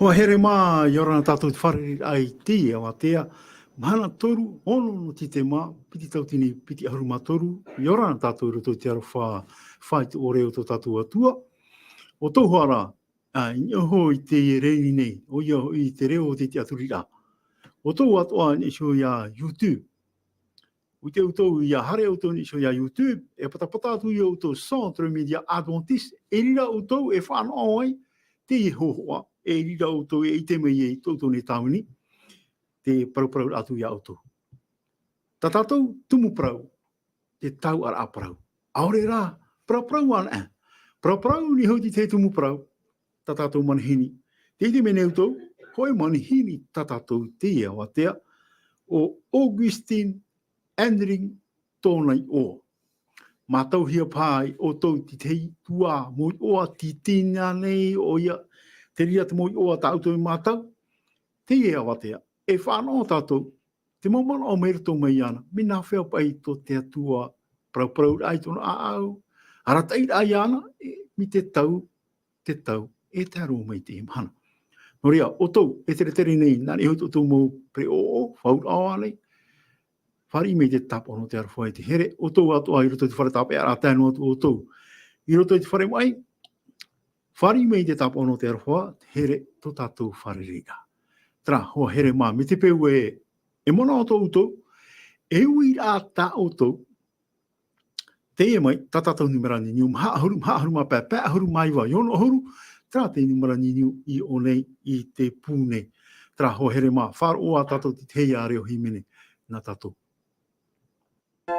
Hoa here mā, i ora na tātou te whare ai te awa tea. Mahana Toru, ono no Titema, piti tautini, piti ahuruma Toru. I ora na tātou roto te aro whai te oreo tō tātou atua. O Tauaraa, i oho i te reini nei, o i te reo o te aturira. O tō atua ni so ia YouTube. O te utou ia hare utou ni so ia YouTube, e patapata atu i utou Centre Media Adventiste, e rira utou e whanau ai, te i hohoa, e rira utou e Titema i tōtou ne tauni, te parau atu i autou. Ta tātou tumu parau, te Tauaraa parau. Aore rā, parau ana. Parau ni hauti te tumu parau, ta tātou manihini. Te ite me neutou, hoi manihini ta tātou te awa tea, o Augustine Andring tōnai o. Mātau hia pāi o tau ti tei tua, moi oa ti tina nei o ia, te ria te moi oa tātou i mātau, te awa tea. E whanau tātou, te maumana o meira tō mai ana, mina whea pai tō te atua, parau ai tōna aau, aratai ai ana, mi te tau, e te aro mai te Mahana. No rea, o tau, e tere nei, nani hau tō mō pre o, whaur awa nei, whari mei te tapa no te arwhai te here, o tau atua i roto te whare tape ara tēnu atu o tau. I roto te whare mai, whari mei te tapa no te arwhai te here, tō tātou whare rira. Tra, hoa here mā, me te peu e mona o tau tau, e ui a tā o tau, te e mai, tā tātou numerani niu, maha ahuru mā pē ahuru mai wa, yono ahuru, tra te numerani niu i o nei, i te pūne. Tra, hoa here mā, whāro o a tātou te hei a reo himene, nā tātou. Te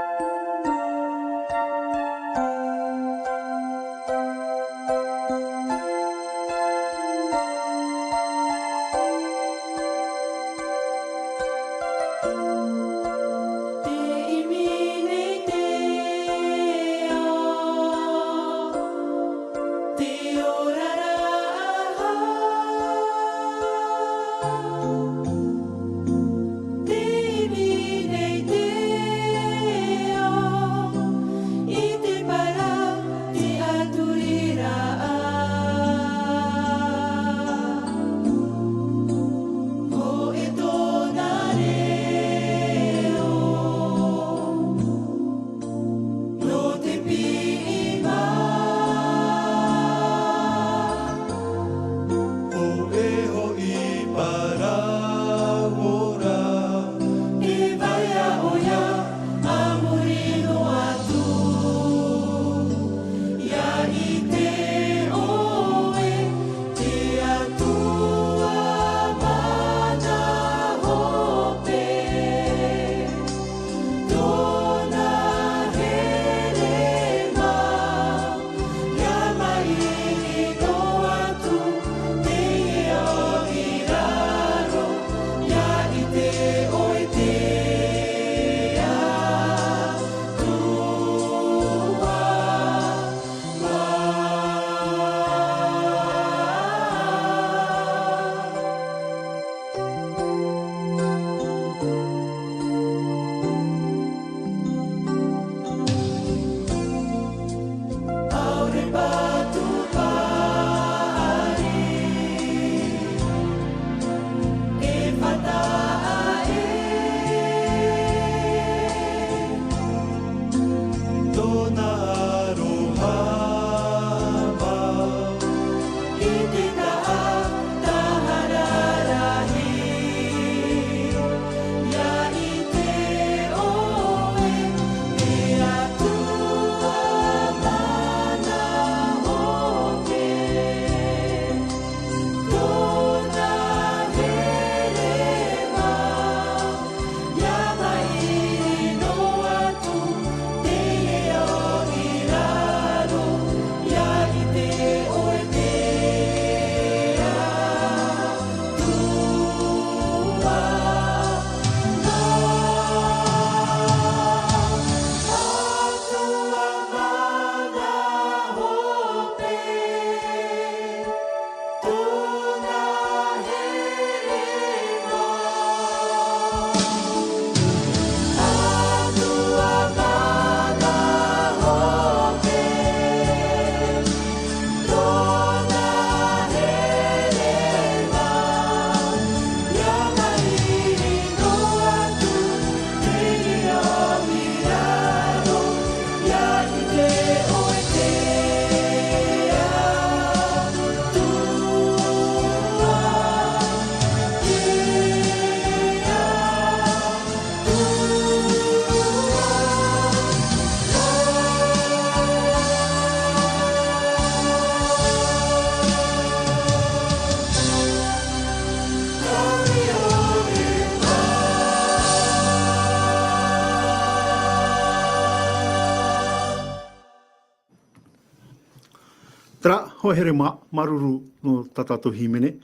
Tra hohere maruru no tatato himene,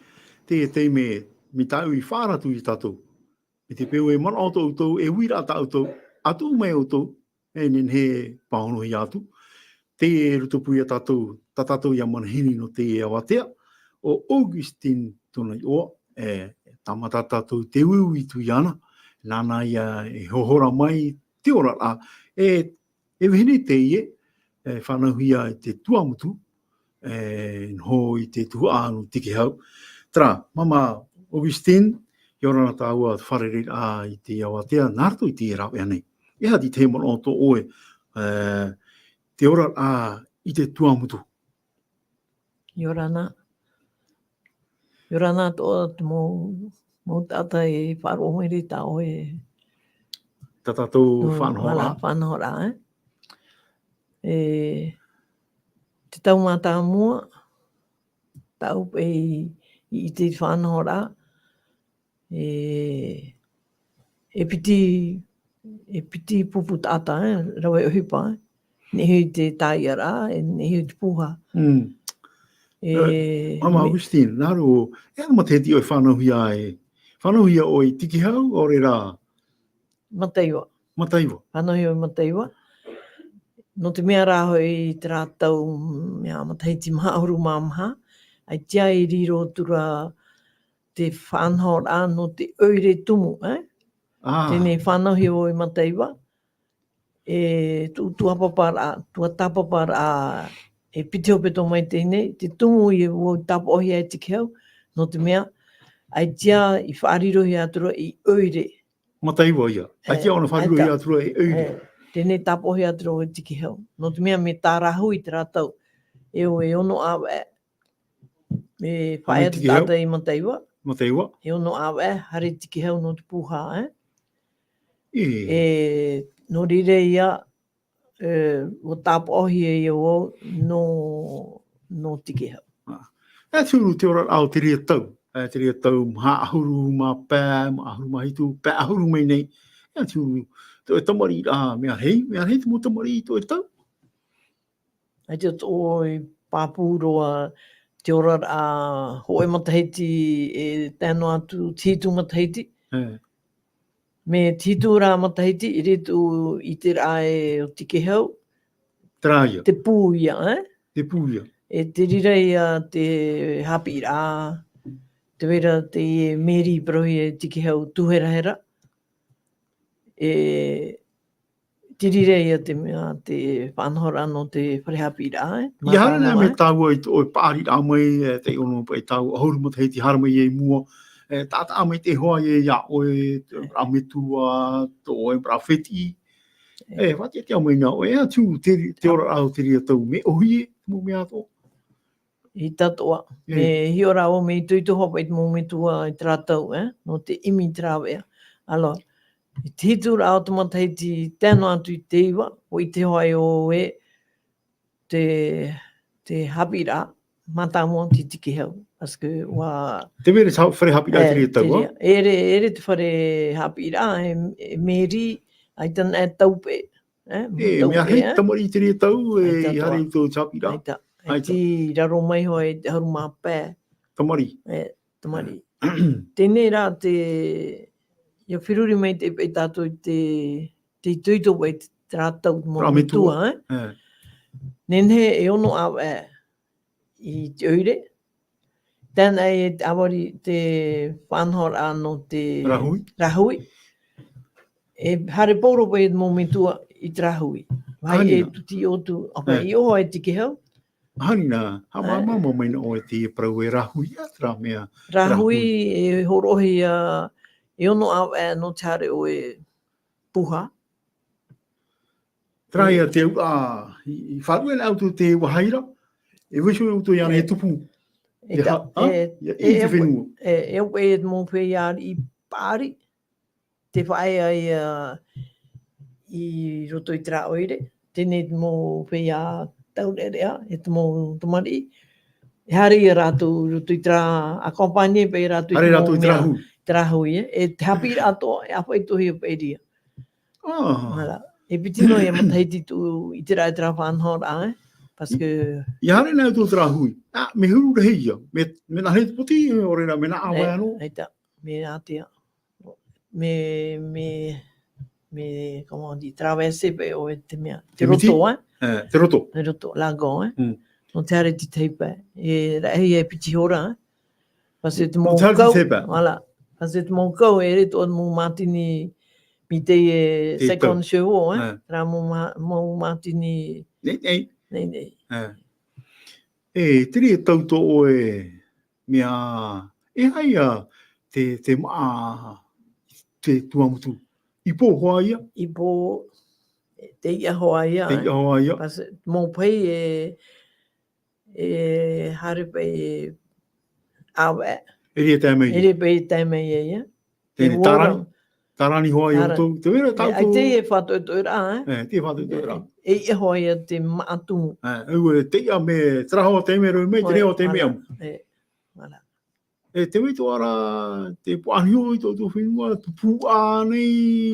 te me tau I whāratu I tatou. Me te peo mana o tau, e wira ata o atu mai o tau, e nen he pahono hi atu. Te rutopui a tatatou ia manahini no te e awatea, o Augustine tona I oa, tamata tatou te ui I tu iana, nana ia e hohora mai te ora a, e wehine te ie, whanauhia te tuamutu, ho I te tua no tiki hau. Tra, mama Augustine, I orana tāua wharere a I te awatea, nārto I te rawe anei. Eha di te mono o tō oe, te ora a I te tuamutu. Yorana tō mō tata e wharohiri tau e Tatatou whanhora. Whanhora, te taumata mua, tau pe I te whanhora, e piti pupu tata, rawe o hipa, nehi te Tauaraa, nehi te puha. Mama Augustine, naro, e ama te ti o whanauhia e, whanauhia o I tiki hau, o re rā? Mataiwa. Whanauhia o Mataiwa. No te mea rāho I te rātau mea mataiti mahauru māmaha, ai tia I riro tura te whanhora no te oire tumu, Tēnei whanauhia o I Mataiwa, tua tapapara e piti hopeto mai tēnei, te tumu I o tapohia e tiki hau, no te mea, ai tia I whaarirohi atura I oire. Mataiwa ia, ai tia ona whaarirohi atura I oire. Tēnei tapohi atura o tiki hau. No te mea me tā rahui te rātau, e ono awa me whae atu tāta I Mataiwa. E ono awa hare tiki hau no te puha, no rire ia, o tapohi e o no tiki hau. E tūru te ora au te ria tau. Te ria tau maha ahuru ma pē, ma ahuru ma hitu, pē ahuru mai nei. E tūru te o tamari rā, mea hei te mo tamari I to e tau. Ai te o pāpūroa te ora a hoe matahiti e tēno atu titu matahiti. Me titu rā matahiti I retu I te rā e o tiki hau. Trāia. Te pūia, Te pūia. E te rira ia te hapi rā, te wera te meri prohi e tiki hau tuherahera. Te rira ia te mea te whanhora no te wharehapi rā. I hara me tāua I o pāri rā mai, te ono e tāua ahuru matahiti hara mai e mua, tāta amai te hoa e ia oe, rametua, to oe brawheti. Whati te amai nā, e atu te ora au te ria tau me ohi e, mo mea tō. I tatoa. Me hiora o me tuito hopa I te momentua I te rātau, no te imi te rāwea. Alo, I te hitu rā o te matahiti tēno atu I te iwa, o I te hoai o e te hapi rā, mata mua te tiki hau. Paske wā... Te mere whare hapi rā te ria tau, Ere te whare hapi rā, e meri, ai tana e taupe. Mea hei tamari te ria tau, I hare I tō hapi rā. Ai ti raro mai hoi te haru mā pē. Tamari. Tamari. Tēnei rā te... Ia whiruri mai te pei tātou te tuito wei te rātau mō tua. Nenhe e ono awa I te oire. Tēnei e awari te whanhora no te... Rahui. E hare pōro wei mō tua I te rahui. Vai e tuti otu. Opa, I oho e tiki hau. Hanina, mama mai no e te parau e rahui atra mea. Rahui e horohi e ono au no te hare o e puha. Trai te I wharu e auto te wahaira, e wisu e auto iana e tupu. E te whenua. E au e mō whei I pāri, te whae ai I roto I te rā oire, tēnei mō whei taurerea, e te mō tamari. E hari I rātou roto I te rā, a kompanie pei rātou I te mō te rahui, e te hapi rātou, e apa I tohi o peiria. E piti no e matahiti tu I te rā whanhora, parce que Yare na tu trahui. Ah, me huru de hia. Me na he poti ore na me na awa no. Aita, me atia. Me comment on dit, traverser pe o te mea. Te roto, hein? Te roto. Te roto, lago, hein? Non te are ti teipa. E rahi e piti hora, hein? Parce que te mou kau, voilà. Parce que te mou kau e reto mou matini mi te second show, hein? Ra mou matini... Nei. E tiri e tauto o e mea e haia te maa te tuamutu. I pō hoa ia? I pō te ia hoa ia. Te ia hoa ia. Parce que mō pai e hare pai e awe. Eri e taimei. Eri pai taimei e ia. Tēne tarani. Tarani hoa ia tō. Te wera tauto. Ai te e whātou e tō rā, te e whātou e tō rā. E ia hoa ia te maatungu. Au e te ia me traho teime roi mei, te reo teime amu. Voilà. E te wei tō ara, te puanio i tō whinua, tu pua nei,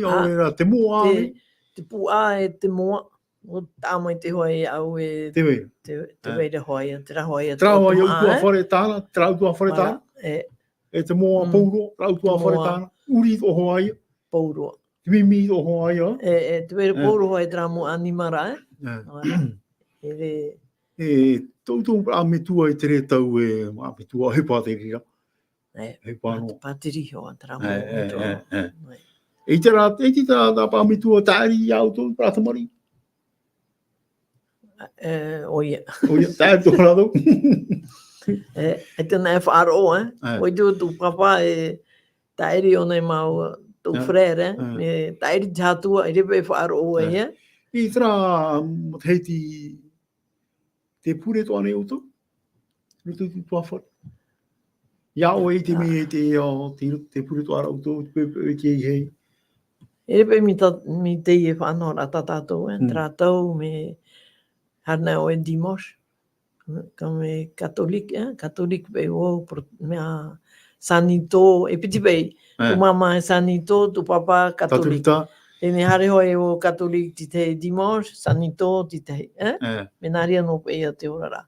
te moa nei. Te pua e te moa. O tāmai te hoa ia au e... Te wei. Te wei te hoa ia, te rahoa ia. Trahoa ia utua whare tāna, trau tua whare tāna. E te moa pauro, trau tua whare tāna. Uri tō hoa ia. Pauro. Te mimi tō hoa ia. Te wei pauro hoa e tramu animara, Tō a me tua i te re tau e, a me tua he pāteri ra. He pāno. Pāteri hoa tramu. E te rā, e te tā pā me tua tāri i auto, pratamari. Oia. Oia, tāri tō rātou. E tēnā e whaaro, Oi tu papa e tāri o nei mau tō frere, me tāri tātua, e repe e whaaro o ia. I tērā, heiti te pure tō ane uto, rutu tu tuawhara. Ia o e te me e te pure tō ara uto, te ki hei. E repe mi te e whanora tātou, tātou me harna o e dimos, ka me katolik, katolik pe o mea sanito, e piti pei, tu mama e sanito, tu papa katolik. E ne hare hoi o katolik ti te dimos, sanito ti te, me naria no pe ia te orara.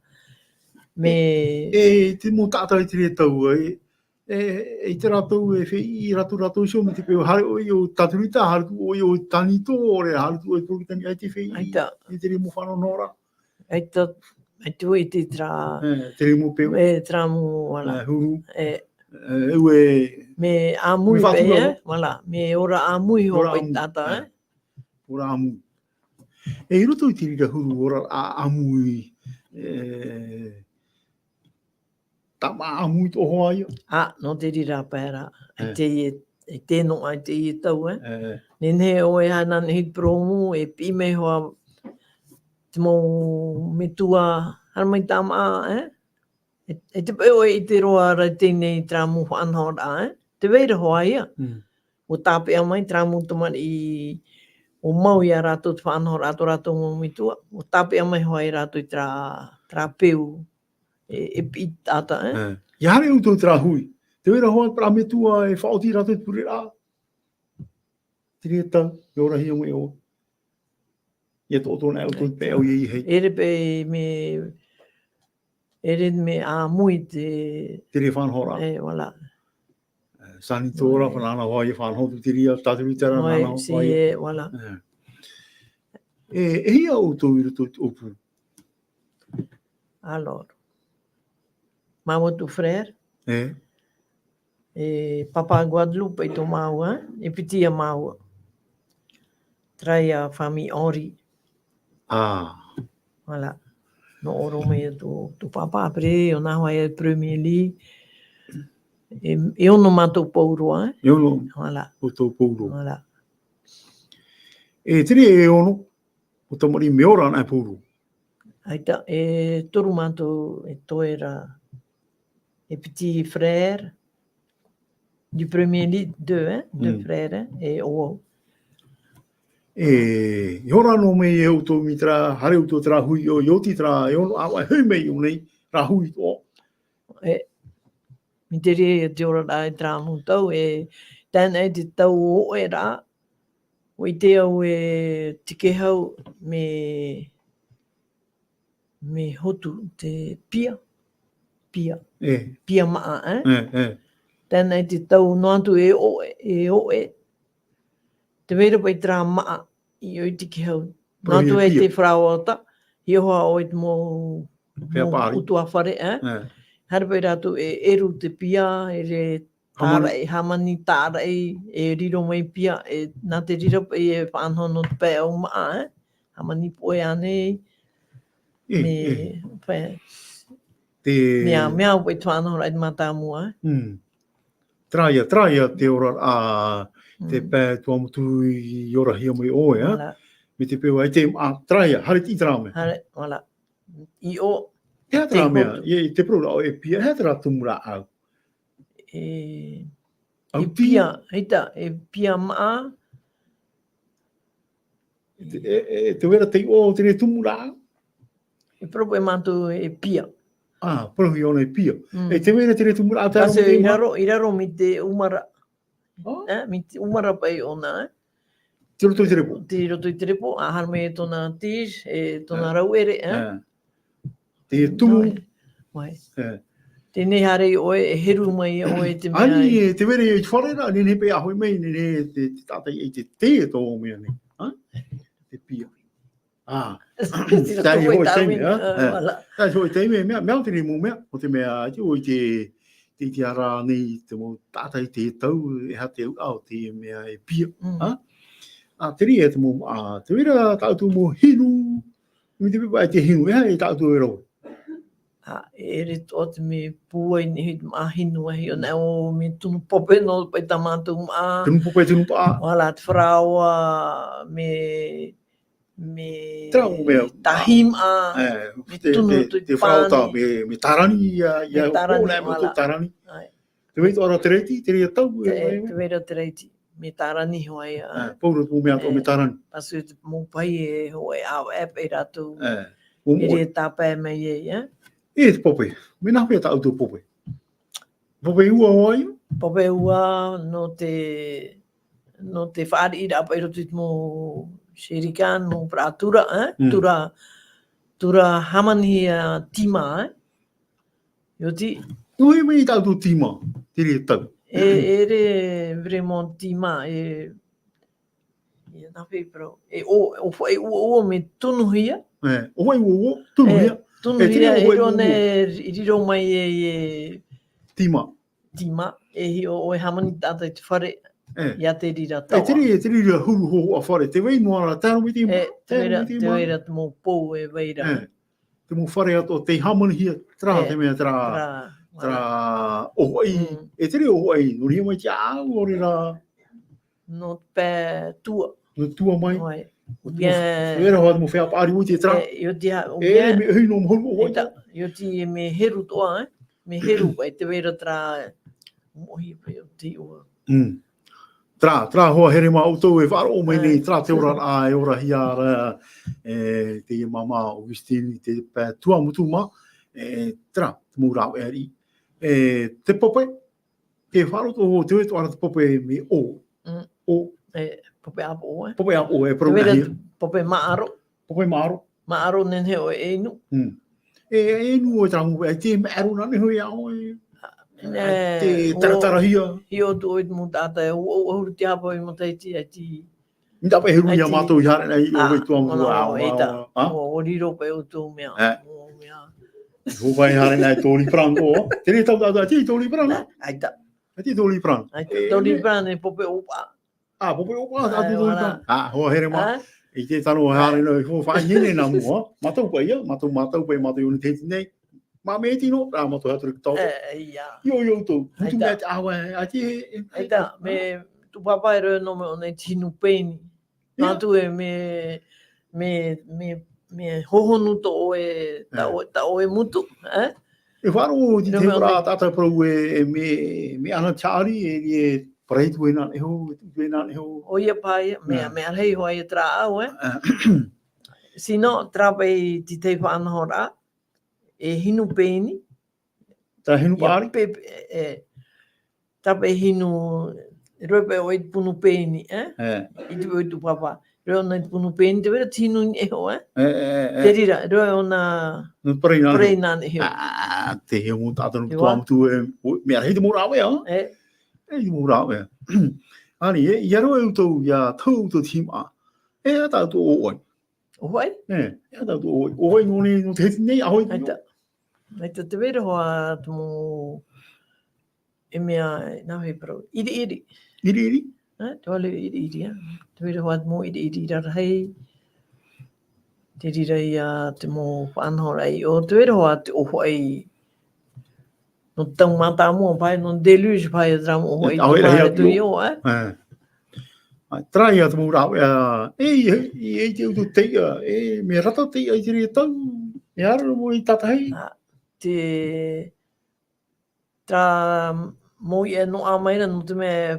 Me... E te mō tātou i te re tau, e te ratou e whei i ratou sio me te peo, hare oi o taturita, hare tu oi o tanito, ore hare tu oi porukitani ai te whei i te re mō whanonora. Aita, tu i te tra... Te re mō peo. E tra mō, wala. Huru. Ue... Me āmui pe, wala. Me ora āmui ho pai tata, Ora āmui. E roto i te rira huru, ora āmui... Tama āmui tō hoa ia. No te rira pēra. E te no ai te i tau, Nene o e hanan hit promu, e pime hoa te mō me tua haramai tama, E te peo e te roa ra tēnei tramu whanhora, Te veira hoa ia. O tāpea mai tramu tomari i o mau ia rātou te whanhora ato rātou mō mitua. O tāpea mai hoa i rātou i tra peu e pi tāta, Ia hare uto tra hui. Te veira hoa pra me tua e whaoti rātou i pure rā. Te rea tau, e ora hi o me o. Ia tō tōna e uto i pēo i hei. Ere pe Ere me āmui te... Te re whanhora. Wala. Sani tōra, whanana hoa i whanhotu te ria, tāturitara, nana hoa. Si wala. E hia o tō i roto opu. Alors, Mamo tu frère. Papa Guadeloupe i tō maua, e pitia maua. Trai a famille Henri. Voilà. No oro me tu papa apre, o nā hoa e premier li. E ono mātou paurua, E ono mātou paurua. Voilà. E tere e ono, o tamari meora nai paurua. Aita, e toru mātou e toera, e petit frère, du premier lit, deux frères, e o. E hora no me e auto mitra, hare auto tra hui o ioti tra, e ono awa hui mei o nei, ra hui tō. Mi te rea e te ora rā e tra mu tau, e tēnei te tau o e rā, o i te au e tike hau me me hotu te pia E. pia maa E. tēnei te tau noatu e oe te wera pai tra maa i oi tiki hau noatu e te whrawata i hoa o te mō utua whare hara pai rātou e eru te pia e re tāra e hamani tāra e riro mai pia e nā te rira pai e whanhono te pai au maa hamani poe ane me whae mea pai tuanoho rai mata mua Traia te ora a te pē tua mutu i ora hia mai oe me te pēua ai te traia hare ti trame wala i o hea tra mea te prora o e pia hea tra tumura au e pia heita e pia maa te wera te o te tumura e propo e mantu e pia prohi ona e pia e te wera te tumura au taro i raro mi te umara mi te umara pai ona te roto i te repo te roto i te repo a harme e tona tis e tona rauere te tumu tēnei hare oe e heru mai oe te mea ani te wera i te wharera nene pe ahoi mei nene te tātai e te tō mea ne te pia tai hoi teime tai hoi teime mea tene mō mea o te mea te oi te ara nei te mō tātai te tau e ha te au te mea e pia te ria te mō te wera tātou mō hinu mi te pipa e te hinu e tātou e rau e re o te me pua i ni ma hinu e o na o me tunu pope no pai tamātou ma tunu pope tunu pa wala te whraua me trau mea tahim me tunu te whraota me tarani ia tarani me tō tarani te weito ara te reiti te ria tau te weira te reiti me tarani hoai paura tō mea tō me tarani pasu te mō pai e hoai au e pei rātou e re tāpai mai e te pope me nā pia tāu tō pope pope ua hoai pope ua no te whaari ira pai rotu i mō Shirikan mō pratura tura hamani tima yoti ui me tāu tō tima te ria tau e re vraiment tima nā pei pro e o whai ua me tunu hia o whai ua tunu hia tunu hia e rone i riro mai e tima e hi o e hamani tātai te whare ia te rira taua. Te rira huru ho a whare, te wei moara, tāra mi te ma. Te weira te mō pou e weira. Te mō whare ato, te hamani hia, tra te mea tra ohai, te rira ohai, no ria mai te au ore rā. No pē tua. No tua mai. Wera hoa te mō whea pāri ui te tra. Me hui no mhuru ohai. Yo ti me heru toa, me heru pai te weira tra mohi pai o te ua. Tra hoa here mā utou e wharo o mai nei, tra te ora a e ora hiara, te mama Augustine, te pē tua mutu ma, tra, te mō rāu e ari. Te pope, te wharo tō te wetu ara te pope me o. Pope apo o, Pope apo o, e parunahia. Pope maaro. Pope maaro. Maaro nenhe o e enu. Enu o tangu, te maaro nane hui ao e. Te taratara-hia. Hio tu oit mu tāta e uhuru te hapa i mataiti a ti. Mi tāpa e huru ia mātou i hare nei o wei tua mua ao. O riro pe o tō mea. Hōpai hare nei tōri prango. Te re tau tātou, te tōri prango. Aita. Te tōri prango. Tōri prango e pope opa. Pope opa, tātou tōri prango. Hoa here mā. I te tano hare nei, hoa whae nene nā mua. Mātou pai ia, mātou pai mātou i te nei. Mā me tino, rā mātou hatu riki tau. Yo tō, hutu mea te awa, a te... Aita, me tu papai reo no me o nei tinu pēni. Mātu e me hohonu tō ta o e mutu. E wharo ti te whara tātai parau me ana tāri e pareitu e nāne ho. O ia pai, me arhei hoa i tra au, Sino, trapai ti te whanahora, e hinu pēni. Tā hinu pāri? Tape hinu, roepe o i punu pēni, I tu papa. Reo nei punu pen te vera tinu ni e ho, Te rira, reo na preina ni heo. Te heo mo tātanu tuam tu mea hei te mo rawe, hei te mo rawe. Ani, ia roa utou ia tau utou tima, a tātou o oi. O oi? A tātou o oi. O oi ngoni no te heti nei ahoi. Nei te vera hoa te mo e mea nā hei parau. Iri. Iri? Te wale iri, te vera hoa te mo iri rara hei. Te rira ia te mo whanhora ai. O te vera hoa te oho ai no tau mata mua pai, no deluge pai e tramu oho ai te maare tui o, Trai atu mo rau, e te utu teia, me rata teia i te rea tau, me ara mo i tatahei. Te tra mo i no a maira no te me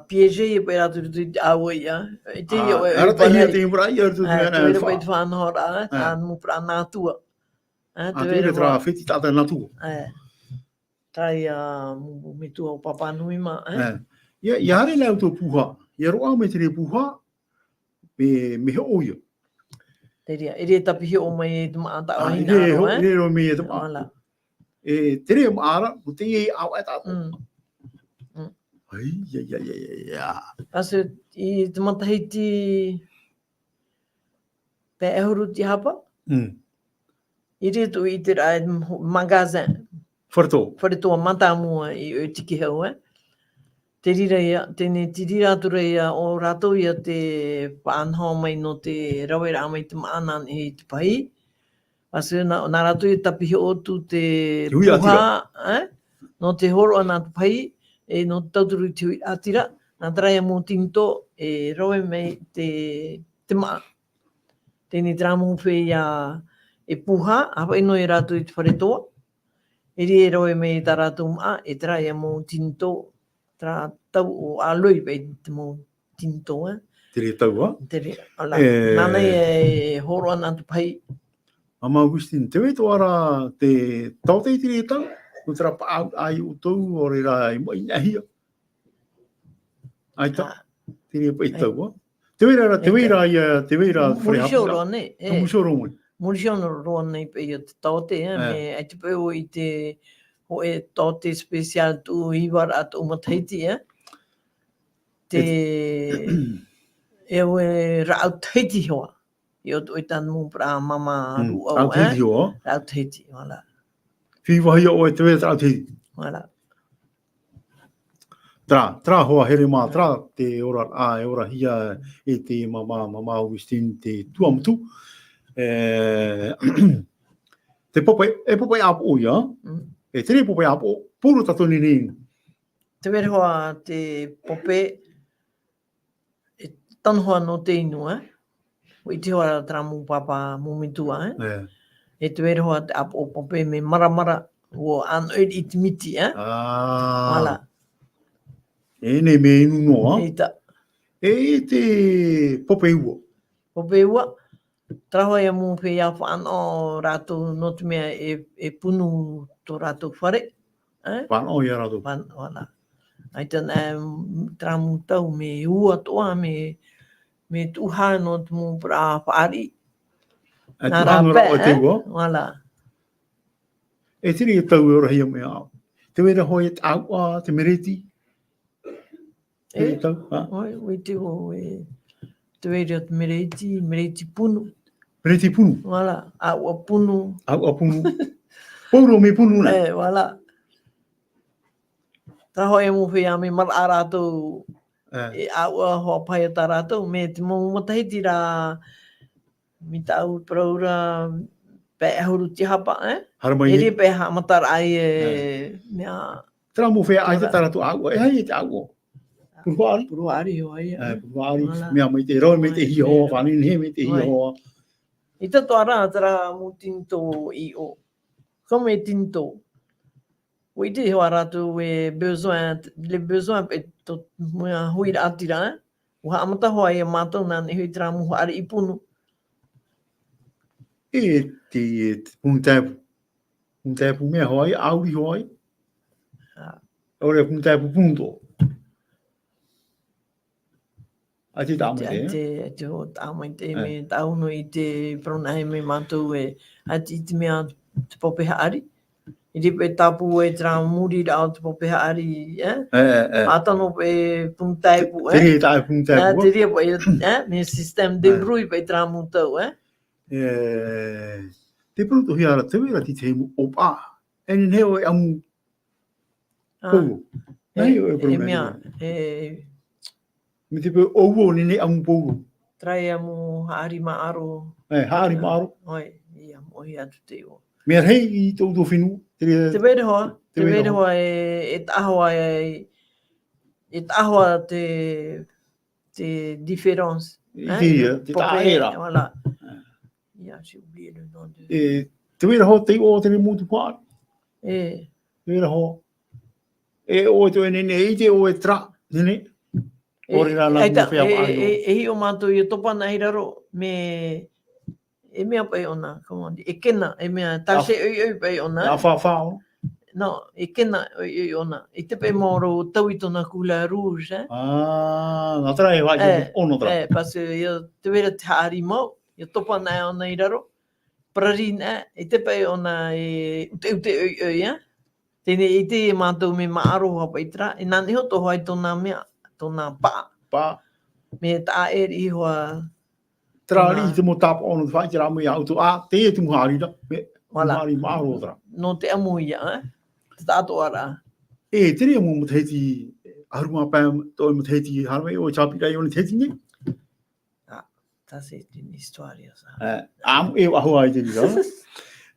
piege e pera tu te awa ia. E te i o e parei. Te ura ia tu te vera pai te whanhora, ta no pra nātua. Te vera tra whiti tata nātua. Trai me tua o papa nui ma. Ia hare lau tō puha. Ia roa me te re puha, me he oia. Te rea, e re tapihi o mai e te maa ta o hina aro, e re ro me e te maa. Te re maara, o te e au e tātou. Ai, ia. Aso, i te matahiti pe ehuru ti hapa. I re tu i te rai magazin. Wharetoa mata mua i o tiki hau, Te rira ia, tēne te rira atura ia o rātou ia te whaanhau mai no te rawera amai te maanan e te pahi. Aso nā rātou ia tapihi o tu te puha, no te horo ana te pahi, e no tauturu i te atira, nā taraia mō tinto e rawe mai te maa. Tēne tramu whē ia e puha, hapa ino i rātou i te wharetoa. E ri e rawe mai tā rātou maa, e taraia mō tinto, tra tau o aloi pei te mō tinto, Te re tau, Te re, ala. Nānei e horo ana tu pai. Ama Augustin, te wei toara te tautei te re tau, o te rapa ai o tau o re rā i mai nahia. Ai ta, te re pai tau, Te wei rā ia, te wei rā Murishoro ne. Murishoro mai. Murishoro roa nei pei o te taute, me ai te peo i te ho e taute special tu hiwara atu umatahiti, Te e o e rau tahiti hoa. I o tu i tanu mu pra mama ru au, Rau tahiti hoa. Rau tahiti, wala. Whiwahi o e te wei rau tahiti. Wala. Tra hoa here mā, tra te ora e ora hia e te mama Augustin te tuamutu. Te popai apo o ia, e tere popai apo, pūro tatoni ni. Te wera hoa te pope, e tanu hoa no te inua, o i te hoa tramu papa mumitua, E te wera hoa te apo o pope me maramara, o an i te miti, Wala. E nei me inu noa. Eita. E te pope ua. Pope ua. Trahoa ia mō whea whaano rātou no te mea e punu tō rātou whare. Whaano ia rātou. Wala. Ai tana tramu tau me ua toa me tuha no te mō pra whaari. Nā rāpe, Wala. E tiri e tau e ora hia mea au. Te wera hoi e tāua, te mereti. Oi, te o e te wera te mereti punu. Mereti punu? Wala, aua punu. Aua punu. Pauro me punu na? Wala. Tā hoi e mo whea me mara a rātou e aua hoa pai a tā rātou me te mō matahiti rā mi tāu praura pe ahuru ti hapa, Haramai e re pe ha matara ai mea... Tera mo whea ai te tā rātou aua, e hai e te aua. Puruari? Puruari o ai. Puruari, mea mai te rau, me te hi hoa, whanini he me te hi hoa. I tato ara tara mo tinto i o. Ko me tinto. O i te hoa rātou e le besoin pe to mua hui ra atira, O ha amata hoa e mātou nā ne hui tera muha ari i punu. E te puntapu. Puntapu mea hoa i, auri hoa i. Ore puntapu punto. Ati tāma te. Te ho tāmai te me taunu I te pronai me mātou ati te mea te popeha ari. I ripe tapu tra muri rao te popeha ari. Atano pe pungtaipu. Te tai pungtaipu. Te ria pe me system de brui pe tra mūtau. Te pronto hiara te wera ti te mu opa. Eni neo amu pou. Nei o e mea, me te pe owo ni ne amu pou. Trai amu haari maaro. Haari maaro. Oi, ia mohi atu te o. Mea rei I tau tō whinu. Te were hoa e tahoa e tahoa te différence. Te taera. Voilà. Ia, j'ai oublié le nom de... Te wera hoa te o te mūtu pāri. Te wera hoa. O te nene I te o e tra. Nene. Ore rā nā mua whea maari. Hi o mātou I topana I raro me... E mea pai ona, e kena, e mea tase oi pai ona. A whawhao. No, e kena oi ona. I te pai moro tau I tona kula rouge. Ngā tara e wai ono tara. Pasu, te wera te haari mau, I topana e ona I raro. Prarina, I te pai ona e ute oi. Tene I te mātou me maaro hapa I tra. E nani ho toho ai tona mea, tona pā. Pā. Me tā e I hoa... Trari I te mo tapa ono te whai te rā mui auto. Te e te muhari da. Muhari maaro tara. No te amuia, te Tauaraa. Te rea mo te heiti haruma pēm, toi mo te heiti haruma o chapirei o te heiti ni. Tas e tini história. Amu e aho ai te rira.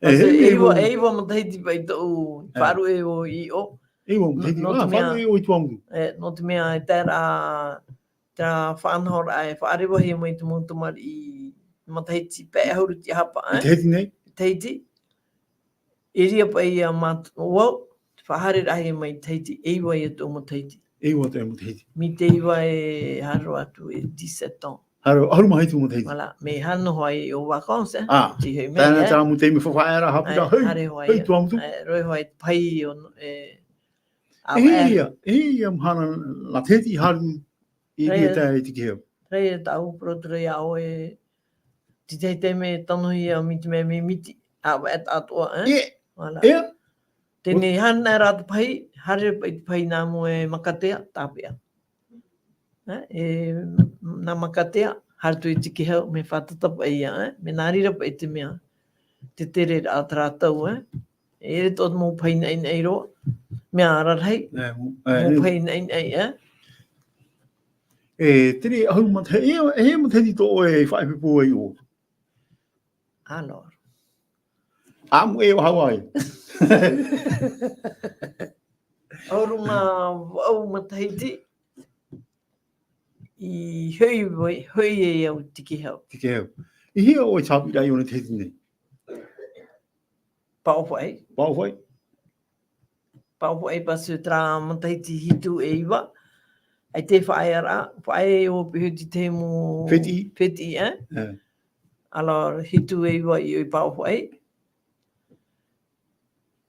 E iwa mo te heiti pai tau wharu e o I o. E iwa mo te heiti, wharu e o I tuamu. No te mea e tērā whanhora e whaarewa he mo I te mūtumari I mataheiti pē hauru ti hapa. Te heiti nei? Te heiti. E ria pai a wau, whahare rahi mai te heiti, e iwa I ato mo te heiti. E iwa te mo te heiti. Mi te iwa e haro atu e 17 ans. Haru maheiti mo te heiti. Voilà, me hano hoai o vacances. Ti hei mea. Tēnā tā mu te me whawhaera hapura hei tuamutu. Roi hoai pai o... E Mahana la te heiti haru I ria tā e tiki heo. Rei e tau protere au e... Ti te me tanohi a miti me miti. Awa et atua, Voilà. Tēnei hana rātu pai, hare pai nā mo e makatea, tāpea. Nā makatea, hartu I tiki heo, me whātatapa ia, me nārira pai te mea, te tere rāt rātau, E re tot mō pai nei roa, mea ararhei, mō pai nei, Tere ahu mate, e mo te heiti tō e whaipipo e o. Alors. Amu e o Hawaii. Auru ngā wau mataiti I hui e au tiki heo. Tiki heo. I hea o e tāpi rai o na te heiti nei. Pauwhai. Pauwhai. Pauwhai pasu tra mataiti hitu e iwa. Ai te whaeara. Whae o pihuti te mo... Feti, Alors, hitu e iwa I pauwhai.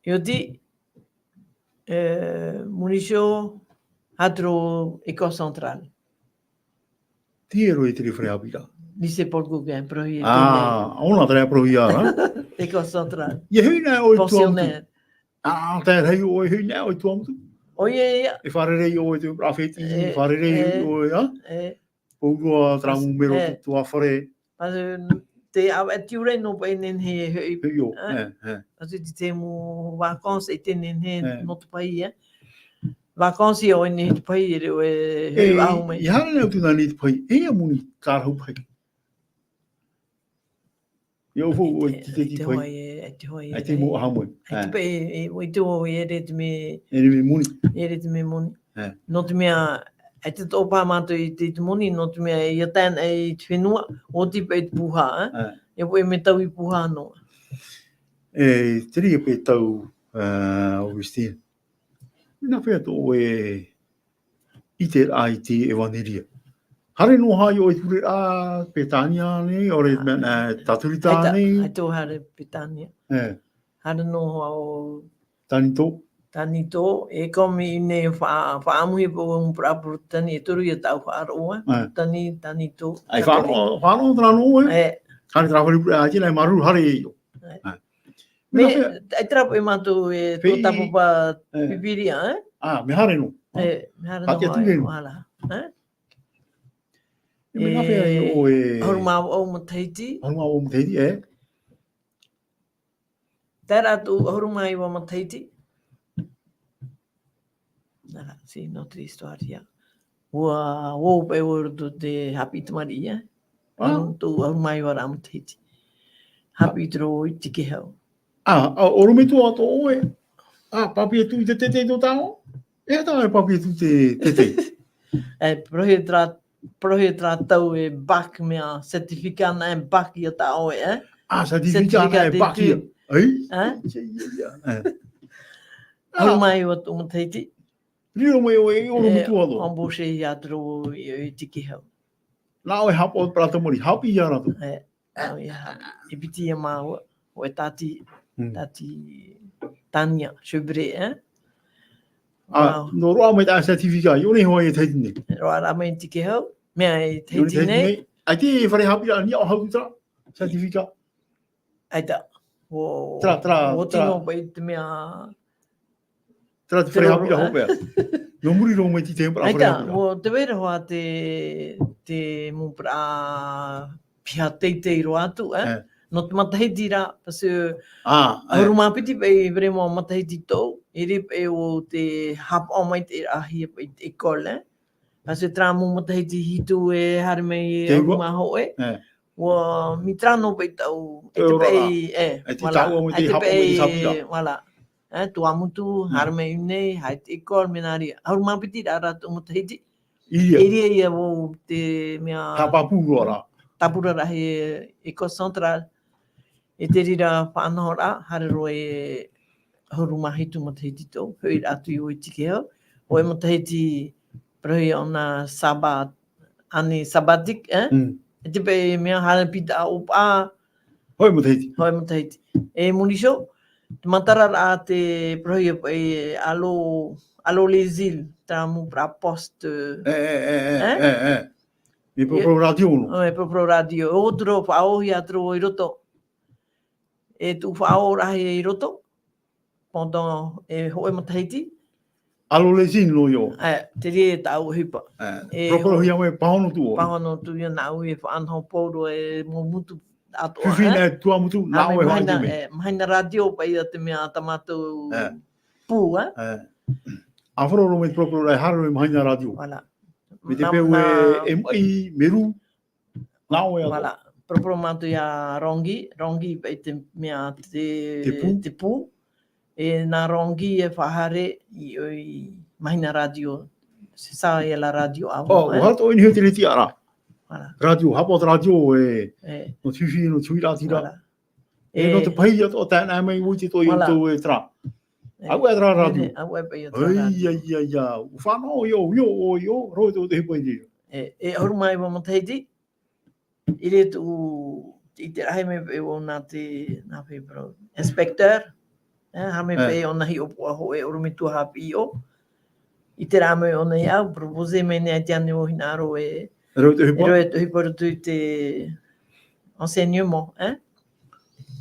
Ioti, Munisho Hadro Eco Central. Tiero e te re whareapira. Lycée Paul Gauguin, prohi e ona te rea prohi ara. Eco Central. Ie hui nā o I tuamutu. Pensionnaire. Te rei o e hui nā o I tuamutu. Oie, E wharerei o e te rafeti, wharerei o e, Pourua tramu mero tua whare. Te au atiure no pa inen he hui. Hui o, Asu te mo vacances e tenen he no te pai, Vacances o ine te pai e reo e hui ahu mai. I hana neu tuna ni te pai, e amuni kārhau pai. I au fo o e te ki pai. Te hoi e. Ai te mo aha moi. Ai te pai, o I te o e re te me... E re me muni. E re te me muni. No te mea... E te tōpā mātou I te moni, no te mea I a tēn e te whenua, o te pai te puha, E po e me tau I puha noa. Te ria pe tau, Augustine. Nā whea tō e I te ai te e waneria. Hare no hai o I ture a Petania ne, o re Taturita ne. Ai tō hare Petania. Hare no o... Tani tō. Tanito, e komi ne whaamuhi po prapu tani e turu i tau whaaroa. Tani, tanito. Ai whāro tana no e. Kare tera whari pura aji, nei maru hare e yo. Me, ai trapo e matu e tō tapo pa pipiria, me hare no. Me hare no hai, wala. Me nga whea i o e... Horumau o Mateiti. Horumau o Mateiti, e. Tera tu horumai o Mateiti. Nara, si, no tristo aria. Ua, o pe urdu de hapit maria. Anu tu horumai o Mateiti. Hapitro i tiki hau. Oromitu ato o e. Papi e tu i te tete to tao. E tao e papi e tu te tete. Prohe tratau e bak mea certificat na e baki o tao e. Certificat na e baki. Ai? Horumai o tu Mateiti. Riro mai o e oromitu ato. Ombose i atro i tiki hau. Nā o e hapo o prata mori. Hapi i arato. E piti e māua. O e tati Tania, Chebre, No roa mai tā certificat. Ione hoa e teiti nei. Roa ra mai tiki hau. Mea e teiti nei. Ai te e whare hapi a ni o hau tra. Certificat. Ai ta. O tino pai te mea... Tra te whare hapi a hopea. No muri ro mai ti te mpra whare hapi a. O te wera hoa te mpra pia teitei ro atu, No te matahiti ra, pasu horumapiti pei vremo matahiti tau, ere pei o te hap o mai te ahi pei te kole, pasu tramu matahiti hitu e harmei e horumaho e, wa mitrano pei tau, e te pei, te pei, wala, tuamutu, harmei nei, hai te kole, menari, horumapiti ra ratu matahiti, iria ia o te mea... Tapapuro ra. Tapura ra he Eko Central. E te rira whanahora, harero e horumahitu matahiti tō, hui atu i oi tiki hau. O e matahiti prahi o nā sabatik, E te pe mea harapita o pā. Hoi matahiti. E munisho, te matara rā te prahi o e alo lezil, tā mu pra post. Me pro radio no. E pro radio. O tro whaohi atro i roto. E tu whao rahi i roto. Pendant e hoe matahiti. Alo le sino yo. Te rie tau hipa. Proporo hia me pahono tu. Pahono tu ia nau e whaanho poro e mo mutu ato. Whiwhine tua mutu nau e hoai me. Mahana radio pa ia te mea tamatu pū. Awhororo me proporo rai haro e mahana radio. Wala. Me te peu e mai meru. Nau e ato. Wala. Proporo matu ia rongi pa te mea te pū. E nā rongi e whahare i oi mahina radio. Se sā e la radio awa. Hato e ni he te reti ara. Radio, hapot radio e no tiwhi no tuira tira. E no te pahi ato o tēnā mai ui te toi utou e tra. Au e tra radio. Au e pai o tra radio. Ia. Whanau yo, roi tō te hepai ni. E horumai wa mataiti. I re tu, i te rahe me pe o nā pe bro. Inspector. Hame pe ona hi opua ho e oromitu hapi o. I te rame ona i au, propose me nea te ane o hinaro e roi to hiporu tu te enseignement.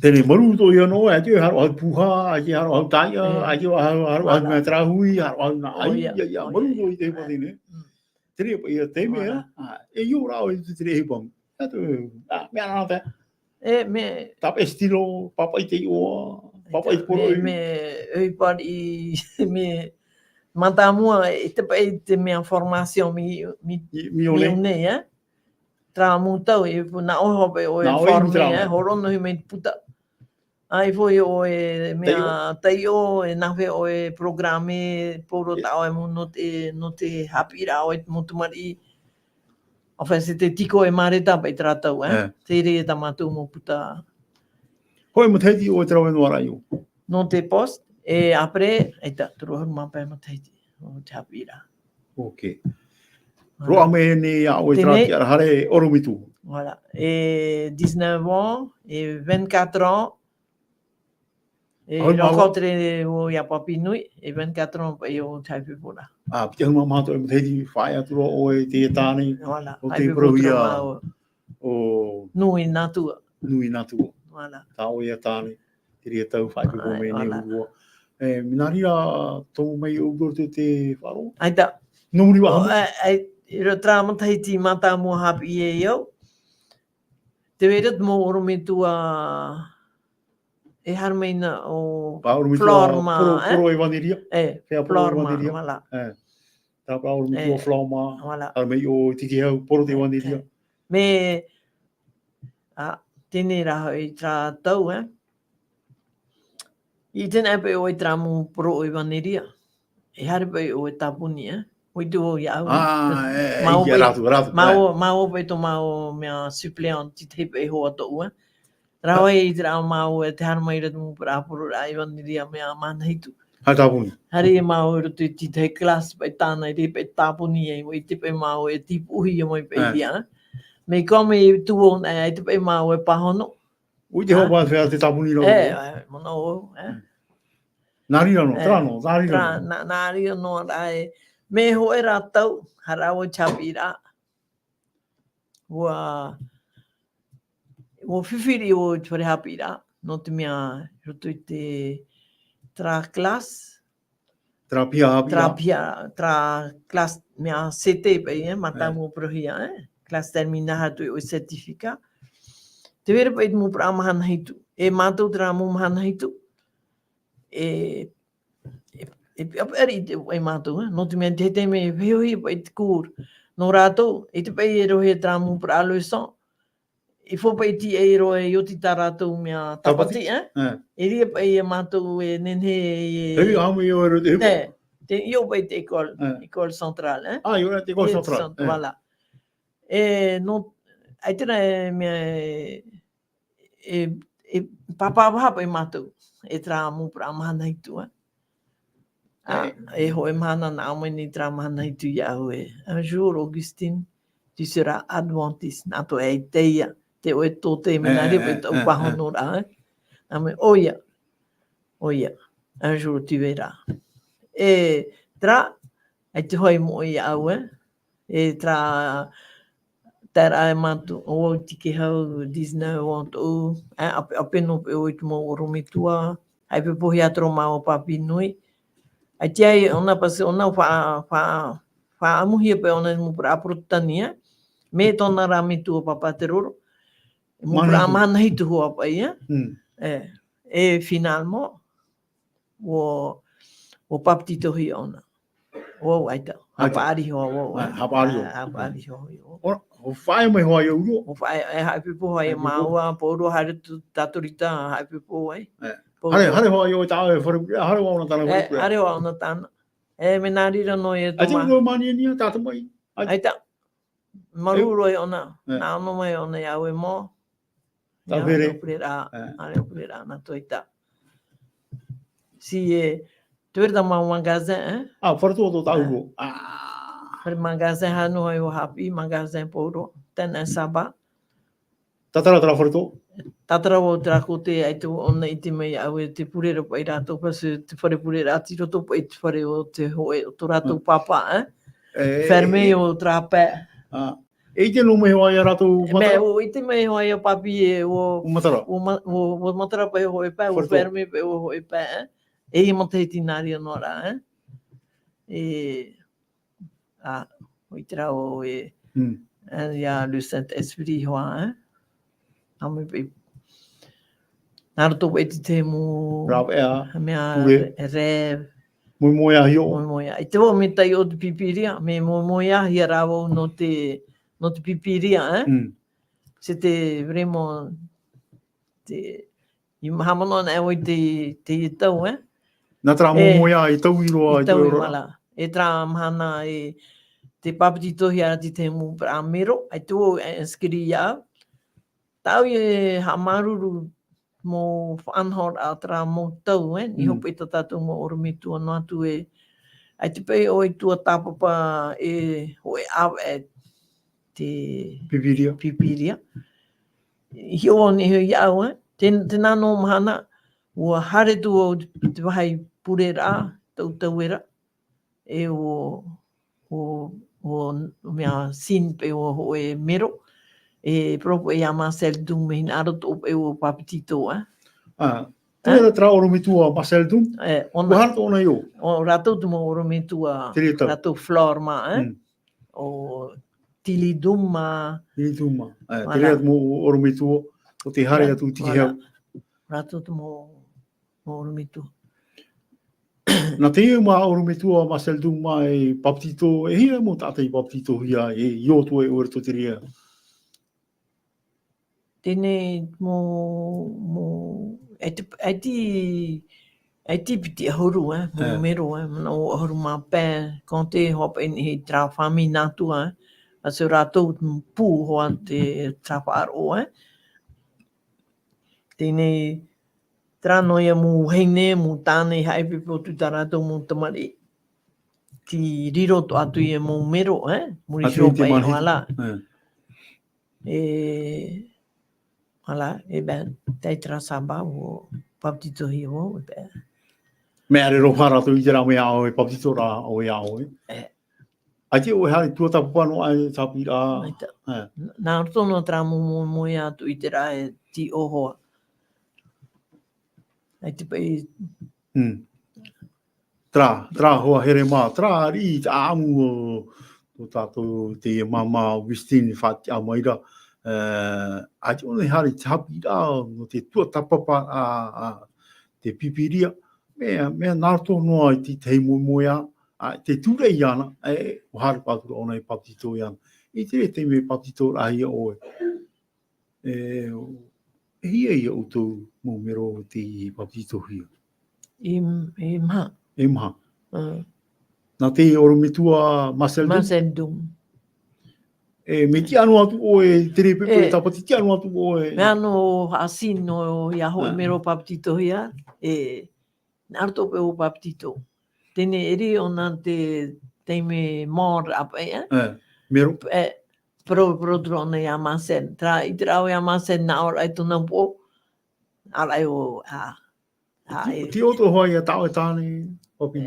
Tēne maru to i ano, e te haro au puha, e te haro au taia, e te haro au mea trahui, haro au na ai, maru to i te hipo tēne. Tere pa ia te mea, e iu rao i te tere hipong. Mea nana te. Tap estilo, papa i te ioa. Me pari me matamua e te pai te mea formation mi nei tra mutau e na oho pe o e forme horono hi me puta ai foi o e mea taio e nawe o e programe poro tao e no te hapira o e mutumari o fa se te tiko e mareta pai tratau te re tamatu mo puta. Hoi matahiti o e trau e noara iu. No te post, e apre, e ta, turu haru mapai matahiti, o te hapira. Ok. Roa me ne a o e trati ara hare oromitu. Voilà. Et 19 ans, et 24 ans, Rokotre o ia papinui, e 24 horas pa o taipipura. Pia huma mato e hei whae atura o e te tāne Wala, o te prohia o Nui natua. Nui natua. Wala. Tā o ia tāne, te ria tau whae pipo me ne urua. Minari a tō mai ugo te wharo? Aita. Nōmuri wa hamu? Ira trāmatahiti mata mua hapi e iau. Te weret mō orometua e harmeina o Florma. Poro e waniria? Florma, wala. Tā pa orometua Florma, harmei o tiki hau, poro te waniria. Me, tēnei raha i trā tau, I tēnei pe o i trā mō poro e waniria. E harepe o e tāpuni, Oi tu o iau. Mau pe to mau mea suppléant ti te pe hoa to ua. Rawa i tra mau e te harmai ra mu pra puru ra i waniria mea mana hitu. Ha tāpuni. Hari e mau e tu ti te class pe tāna i pe tāpuni e i te pe mau e tipuhi e moi pe ia. Me kome i tu o e te pe mau e pahono. Ui te hoa whea te tāpuni rau. Mana o. Nāri rano, trano, nāri rano. Nāri rano rai. Me hoe rā tau, harawa chapi rā. Ua whiwhiri o tuare hapi rā. No te mea, roto i te tra class. Tra pia hapi rā. Tra class mea sete pei, mata mo prohia. Class termina hatu o certifica. Te wera pei mo pra mahana hitu. E mātou tra mo mahana hitu. E aperi te wai mātou, no te mea te te me whiohi pa i te kūr. No rātou, e te pei e rohe trāmu pra alo e son. E whopa i ti e rohe i oti tā rātou mea tapati, E ria pei e mātou e nenhe e... Hei, amu i o ero te hipo. Te io pei te école centrale, I ora te école centrale. Voilà. No, ai tēnā e mea e papawaha pei mātou e trāmu pra mahana hitu, E hoe mana na au ni tra mana itu iau e. Un jour, Augustine, tu seras adventiste. Nato e teia, te oe tō te menari pe tau pahonora. Ame, oia. Un jour, tu verras. E tra, ai te hoi mo iau e tra tera e matu o tiki hau 19 o tō. Apeno pe oitu mo oromitua. Ai pe pohi atro mao papi nui. Ai te ai ona pasi ona wha amuhia pe ona mu pra aprutania me tona rami tu papa te roro mu pra mana hitu hoa pa ia finalement o papti to hi ona o aita hapari hoa hapari hoa o whae mai hoa iau ro o whae hai pipo hai maua poro hari tu tatorita hai pipo ai Hare hoa iau tāu e wharepurea, hare hoa ona tāna wharepurea. Hare hoa ona tāna. Menari rano e tō Ati uro mani nia, tāta mai. Aita, maruro e ona, nā ono mai ona iau e mō. Tā pere. Hare opurera, nā toita. Si e, te vera tā mau magasin, wharetua tō tāu ro. Hare magasin hanu ai o hapi, magasin poro, tēnā saba. Tatara wharetua? Tatara o trako te ai tō ona i te mei au e te purera pa i rātou pasu te whare purera ati roto pa i te whare o te hoe o tō rātou papa, Wherme o trāpē. E te no mei hoa i a rātou matara? I te mei hoa i a papi e o matara. O matara pa i hoe pē, o wherme pa i hoe pē, E i mata heti nāri anō rā, o i te rao e ia le Saint-Esprit hoa, Ame pe nāra tō e te mo mea rev. Moia hio. Moia. I te wā me tai o te pipiria, me moia hia rāwau no te pipiria, C'était vraiment i mahamano na e te tau, Nā tra moia i tau i roa i tau wala. E tra mahana e te papiti tohi ara te mo pra mero, ai tō e skiri iau. Tau e hamaruru mō whanhor a tra mō tau, Ni hopo i tātou mō oromitua no atu e. Ai te pei o i tua tāpapa e hoi au e te pipiria. Hio ni hui iau, Te nāno mahana, ua hare tu o te wahai purera, tauera, e o mea sin pe o e mero, e propo e ama sel dung me hina aro to e o papitito, Tēra tra oromitua Marcel Dum, ona, harta ona yo. o ratou tu mo oromitua, ratou flor ma, o tili duma. Tili duma, tēra mo oromitua, o te hare atu tiki hau. Ratou tu mo oromitua. Nā te iu mā oromitua Marcel Dum mai papitito, e hia mo tātai papitito hia, e iotu e ore to te ria. Tēnei ai ti piti ahuru, mo mero, mana o ahuru mā pē, konte hopa eni hei tra whami nātu, a se rātou pū hoa te traparo, Tēnei tra noia mu heine, mu tānei haipipo tu tā rātou mu tamari, ki riro to atu i mo mero, muri shopa e wala. Hala, e ben, tei tra saba o papitito hi o, e ben. Mea re rohara tu i te rā mea o e papitito rā o e ao e. Ai te o e hare tua tapupano ai tapi rā. Nā rotono tra mo e atu i te rā e ti ohoa. Ai te pai... Tra hoa here mā, tra ri te āmu o tātou te mama Wistini whāti a maira. Ai te ona hare te hapi rā no te tua tapapa te pipiria. Mea nārto noa i te hei moia, te tūrei ana, o hare pātura ona i papitito i ana. I te me papitito rahi oe. Hia ia utou mō mero te papitito hia. I maha. E maha. Nā te oromitua Marcel Dum. Marcel Dum. Me ti anu atu oe, tere pepe tapati ti anu atu oe. Me anu asino i aho e mero papitito hia, narto pe o papitito. Tēne eri ona te me mor apai, Mero. Pro drone i a Marcel. Tra i te rau i a Marcel na ora i tona po, ala i o... Ti oto hoa ia tau e tāne, papi.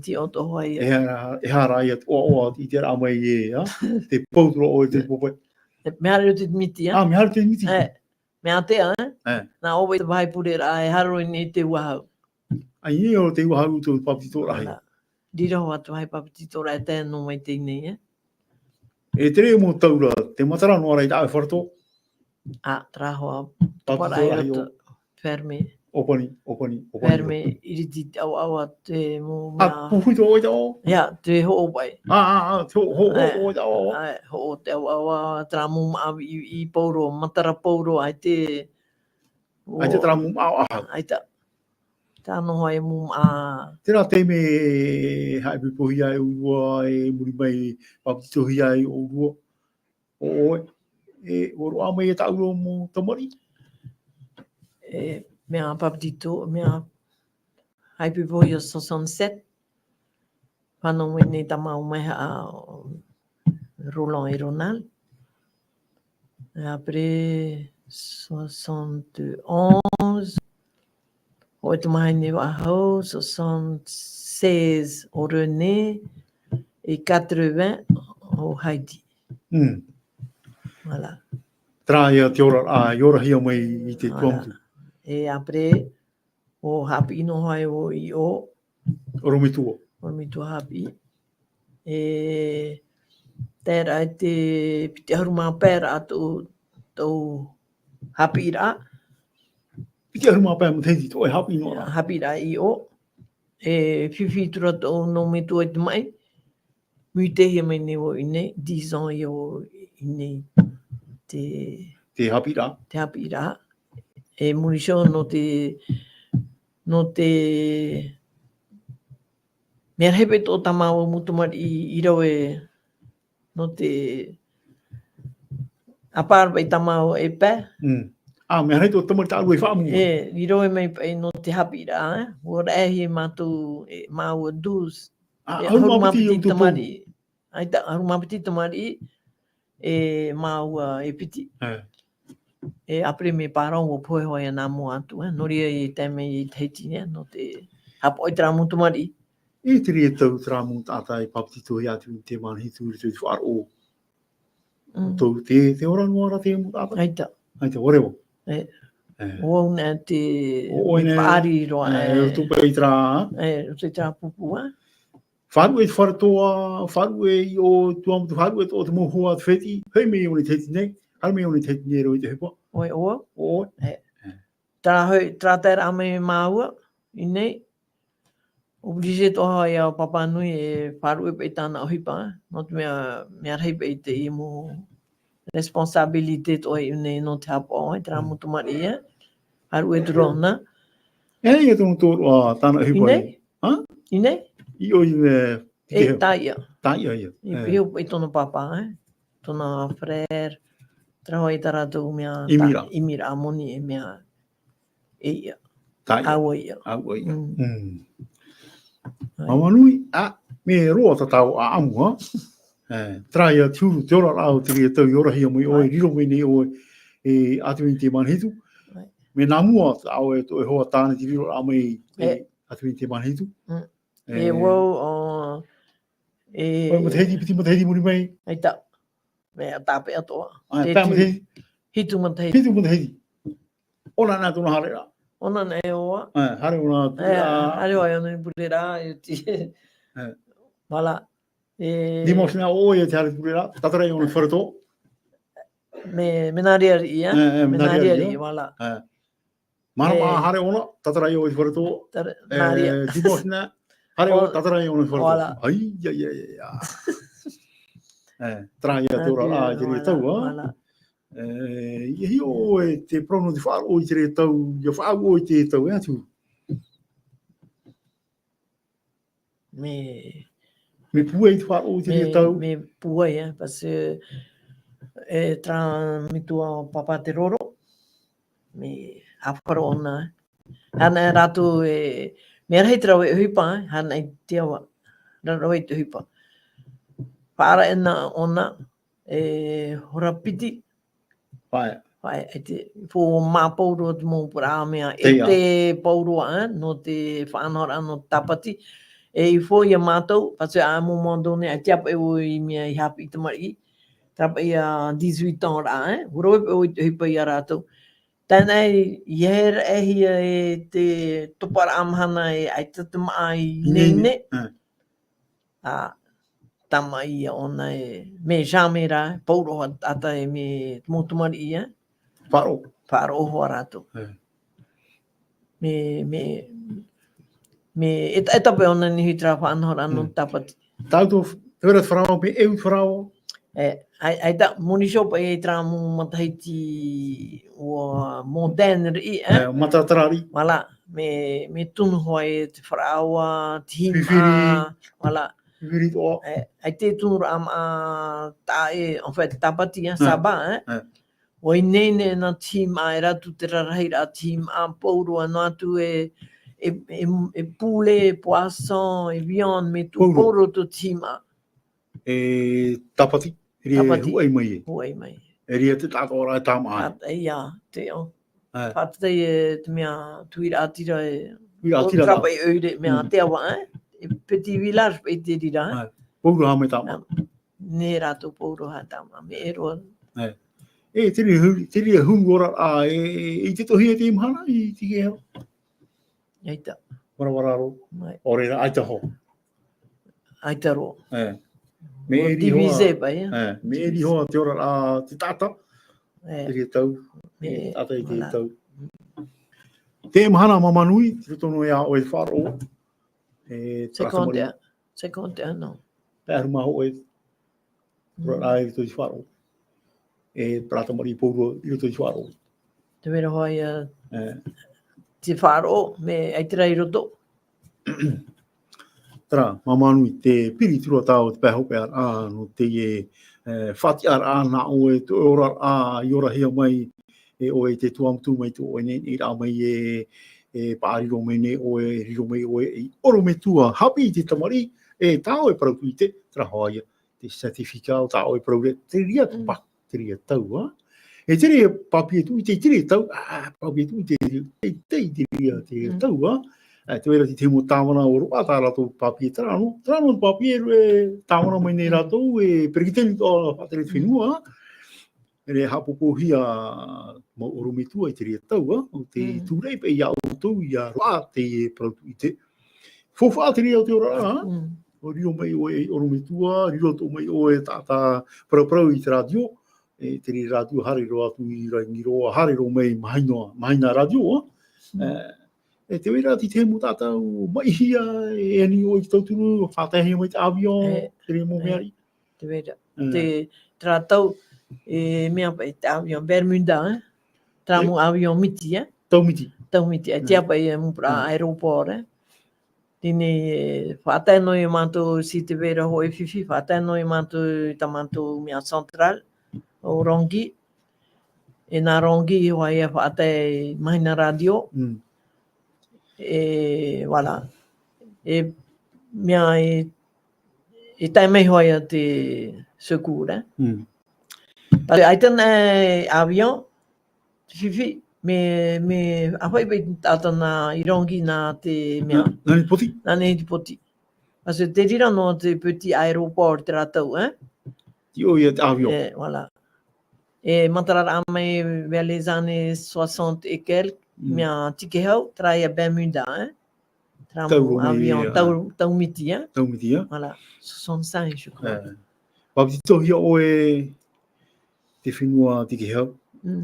Ti oto hoa ia. E hara ia oa i te rā mai e, te pautro o te popai. Me hare o te miti, me hare te miti. Me atea, nā owe te vai purera, e haro i nei te wahau. Ai e o te wahau tō papitito rahi. Dira hoa tu hai papitito rai tēnō mai tēnei, E tere mo taura, te matara noa rei tāwe wharato. Tra hoa, parai o ferme. Opani. Ferme, iriti au awa te mo mea... Puhuito oi tao? Ia, te ho bai. Te ho oi tao? Ho te au awa, tra mo maa i pauro, matara pauro, ai te... Ai te tra mo maa aha. Ai ta. Tāno hoa e mo maa... Tēnā te me haipipo hia e urua, e muri mai papitito hia e urua. Oe, oro a mai e tauro mo tamari? Mea papitito, mea haipipo hia 67. Whano wene tamau mai a Roland et Ronald. Et après 71, o te mahi ne wahau, 76 o René, et 80 o Heidi. Voilà. Tra ia te ora hia mai i te tuamutu. Et après, o hapi ino hai o i o. Oromitua. Oromitua hapi. E tēra e te piti haru mā pēra atu tau hapi rā. Piti haru mā pēra mtenti tō e hapi ino rā. Hapi rā i o. E whiwhitura tō no me tua te mai. Mui te hia mai ne o i nei. 10 ans i o i nei te hapi rā. Te hapi rā. E murisho no te mea hepe tō tamau mutumari i rau e no te apar pai tamau e pē. Mea hei tō tamari tāru e whaamu. I rau e mai pai no te hapi rā. Ora e hi mātou māua Tous. Haru mapiti tamari. Aita, haru mapiti tamari e māua e piti. appeler me parau o poe hoi ana mo atu, noria I teme I teiti ne, no te hapo I tramu tumari. E te rea tau tramu tātai papitito I atu te manhitu I te whaaro. Tau te ora nuara te mu tātai. Aita. Aita, orewa. O na te paari roa. E tupa I tra. E te tra pupu, Wharu e te wharatoa, wharu e o tuamu tu wharu e o te mohua te wheti, hei me o ni teiti nei, hei me o ni teiti nei roi te hepa. Oi, oa. Oi. Tra tera ame maua, I nei. O brise toha I a papa nui e wharu e pei tāna o hipa, no te mea rei pei te I mo responsabilite toa I nei no te hapa oi, tra mutu mari e, wharu e turona. E tono tōru a tāna o hipa. I nei? I nei? I oi me... E taia. Taia ia. I pio I tono papa, tona frère, traho I taratou mea... Imira. Imira amoni e mea e ia. Taia. Aua ia. Aua ia. Mamanui, me roa tatau a amu, ha? Trai a tiuru te ora rao te rea tau I ora hia mai oi, riro mai nei oi, e atu I te manhitu. Me nā mua au e to e hoa tāne te riro rao mai atu I te manhitu. E wau... Oi, matahedi, piti matahedi muri mai. Aita. Me a tāpe atoa. Pā matahedi. Hitu matahedi. Hitu matahedi. Ona nā tōna hare rā. Ona nei oa. Hare ona purera. Hare oa ona purera. Wala. Dimos nā oia te hare purera. Tatarai ona wharatō. Me nāri ari ia. Me nāri ari wala. Mana mā hare ona. Tatarai ona wharatō. Nāri ia. Dimos nā. Hare ona tatarai ona wharatō. Wala. Ai, ia. Trai a tōra rā te rea tau, ha? Wala. Hi o e te prono te whaaro o I te rea tau, ia whaau o I te tau, ea tu? Me pua I te whaaro o te rea tau? Me pua ia, parce e tra mitua papa te roro, me hawharo ona. Hana e rato e, me rei trau e huipa, hana I te awa, raro e te huipa. Whaara e na ona, e horapiti, Pai. Pai, po mā pauro te mō pura mea, e te pauroa, no te whanora no tapati, e I fo ia mātou, pasu a mō mondone, a tiapa e o I mea I hapi I te mari, tapa I a 18 ans rā, Uro e o I te hipa I a rātou. Tēnei, I hera e hia e te topara amahana e ai tatama ai neine. Tama ia ona e me jame rā, pauro ata e me motumari ia. Wharo. Wharo oho rato. Me etape ona ni hitra whanhora no tapati. Tauto, te wera wharao pe eu wharao? Ai ta monishopa e tra mo matahiti o modernri Matatarari. Wala, me tunu hoa e te wharaua, tima, wala. Ai te tunu am a tae, en fait, tapati saba, o I nene na tima e ratu te raraheira tima pouro no atu e poulet, poisson, e viande, me tu pouro to tima. Tapati, huai mai. Huai mai. E ria te tātou ora e tāma ai. Ia, te o. Pātai e te mea tuira atira e... Tuira atira trapa e eure mea te awa, E petit village pe te rira. Pouro ha me tāma. Ne rato pouro ha tāma, me e roa. Te ria hungu ora a I te tohi e te Mahana I te ke heo. Aita. Warawararo. Ore ra aita ho. Aita ro. Me e ri Divise pa ia. Me e ri hoa te ora a te tata. Te ria tau. Tata I te tau. Te Mahana mamanui, te tono e a o e wharo. Seconde, no. Te aruma ho e. Ora I to I wharo. Prata mari pouro I to I wharo. Te mera hoa ia te wharo me aitira I roto. Tara, mamanui, te piri tura tau te pēhope ar no te whati ar nā o e te ora I ora hea mai o e te tuamtu mai tu o e I rā mai pāriro mai ne o e riro mai o e oro me tua hapi I te tamari tāo e parau te tara hoa ia te certificate tāo e parau te ria tupak, te ria tau, E tere papi tu te tere tau papi tu te tau te wera te mo tāwana o roa tā rato papi trano papi tāwana mai nei rato e perikiteni o whatere whenua e hapopo hia mo oromitua i tere tau o te tūrei pe ia o tau ia roa te prautu i te fofa tere o te ora o rio mai o e oromitua rio to mai o e tata prau i te radio e te radio hari roa tu i rangiroa hari ro mai mahina radio e te wera ti te mo tātou mai hia e ani o i tauturu whātahi mai te avion te re mo meari te wera te tātou e mea pa i te avion Bermuda tramu avion miti taumiti e tia pa i mu pra aeroport tine whātaino i mātou si te wera hoi whiwhi whātaino i mātou i ta mātou mea central o rongi e nā rongi i hoa ia whaatai mahina radio e wala e mea e tai mai hoa ia te secours But ai tana avion whiwhi me ahoi pe tātana i rongi nā te mea nani poti parce te rira no te petit aéroport te ratau ti o ia te avion voilà et Matarara mai vers les années 60 et quelques mea tike hau traia Bermuda tramu avion taumiti voilà 65 je crois Papi tohia o e te whenua tike hau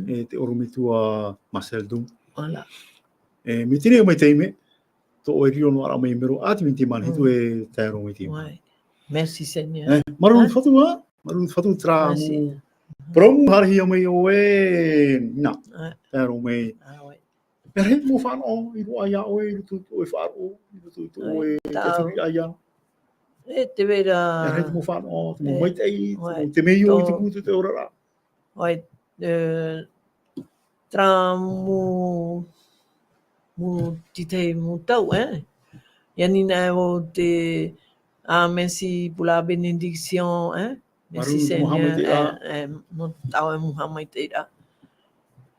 e te oromitua Marcel Dum voilà e me tine o mai teime to o e rio no ara mai mero ati me te manhitu e te aro mai teime merci Seigneur marun fatu tra mu promu harhi mai o e na te aro mai e rei mo whano i roa ia o e tu o e wharo i tu o e te aia te wera e rei mo whano te mo mai te mei o i te kutu te orara tra mu titei mu tau yani na o te merci pour la bénédiction merci Seigneur no tau e muhamai te ra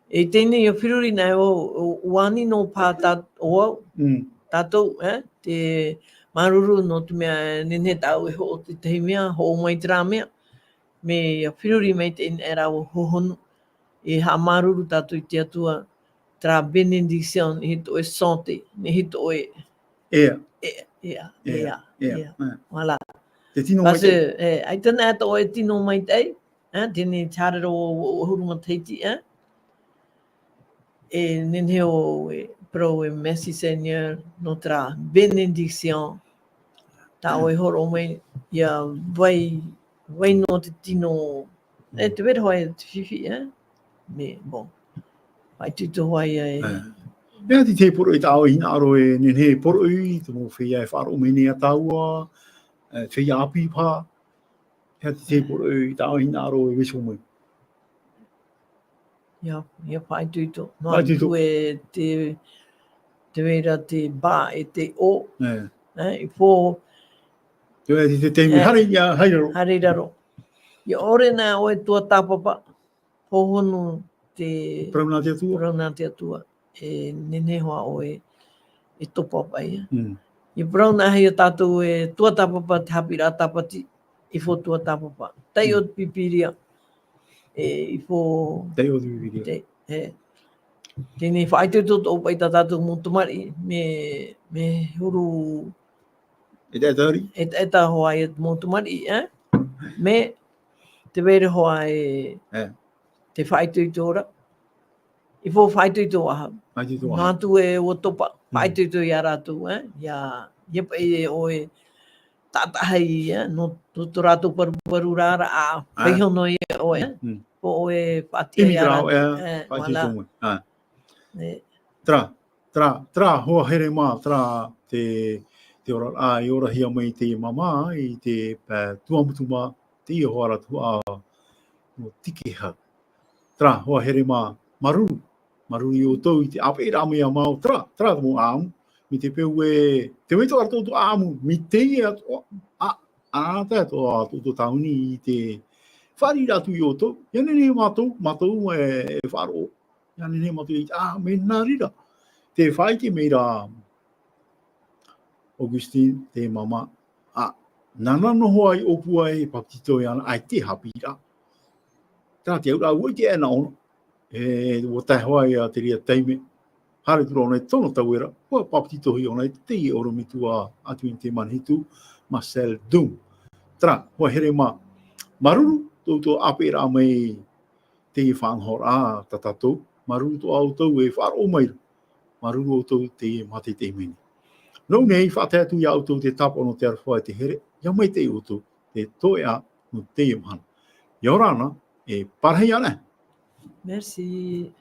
e tēne i whiruri na o wani no pātat o tātou te maruru no te mea nene tau e ho te te mea ho mai tra mea me whiruri mai te era o hohonu e ha maruru tātou i te atua tra benediction i hito e sante ni hito e voilà te tino mai te ai tana ato e tino mai te tēne tārero o huruma teiti e nene o pro e merci Seigneur notre bénédiction ta o horo mai ia vai no te tino te vero hoi te whiwhi me bon ai tuto hoi mea ti te poro i tau hina aro e nene poro i te mo whia e wharo mene a taua whia api pā mea ti te poro i tau hina aro e weso mai ia pai tuto no tu e te vera te ba e te o i fo te teimi hariraro ia ore na o e tua tapapa hohonu te prauna te atua e nene hoa o e topa pai i prauna hei o tātou e tua tapapa te hapira tapati i fo tua tapapa tei o pipiria i fo tei o pipiria tēnei whaitutu o pai tātou motumari me huru e ta hoa e motumari me te vere hoa te whaitutu ora i fo whaitutu aha nātu e o topa whaitutu i aratu ia pai o e tātahai no tu rātu paru rāra a peihono i o po o e whatia i aratu tra hoa here mā tra te ora a i ora hia mai te mama i te tuamutuma te i hoa ratu a no tike ha tra hoa here mā maru i o tau i te ape rame a mau tra mo amu mi te peu e te weto arto tu amu mi te i a te ato a to tauni i te whari ratu i oto, iane ne matou e wharo, iane ne matou i, me nā rira. Te whai te meira, Augustine, te mama, nana noho ai opua e papitito iana, ai te hapira. Tā te aura ui te ena ono, o tai hoa ia te ria teime, hare tura ona e tono tauera, hoa papitito hi ona e te i oro mitua atu i te manhitu, Marcel Doom. Tra, hoa here maruru, tō apera mai te i whanghora tatatou, maruru tō autou e wharo maira, maruru autou te i mate te meni. Nau nei, whateatu i autou te tapono te arwhae te here, ia mai te autou, te toea no te i Mahana. Ia orana, e parhei ana. Merci.